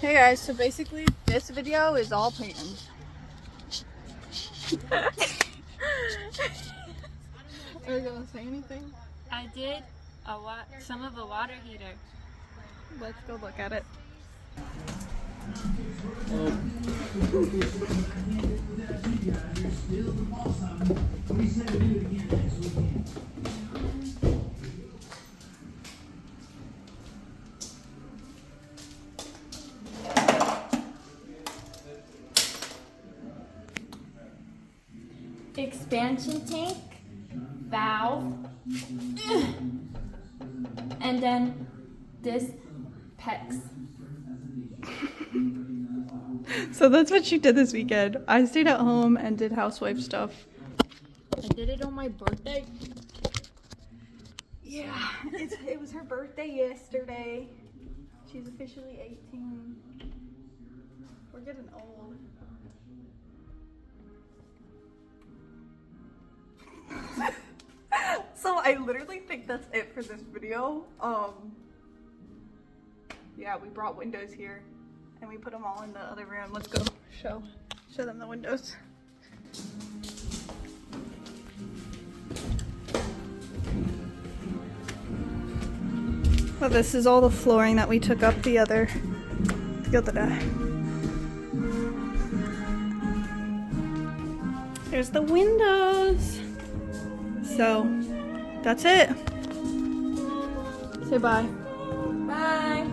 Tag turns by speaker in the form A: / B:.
A: Hey guys, so basically this video is all planned. Are you gonna say anything?
B: I did some of a water heater.
A: Let's go look at it.
B: Expansion tank, valve, and then this PEX.
A: So that's what she did this weekend. I stayed at home and did housewife stuff.
B: I did it on my birthday.
A: Yeah, it was her birthday yesterday. She's officially 18. We're getting old. So I literally think that's it for this video. Yeah, we brought windows here and we put them all in the other room. Let's go show them the windows. Well, this is all the flooring that we took up the other day. There's the windows. So that's it. Say bye.
B: Bye.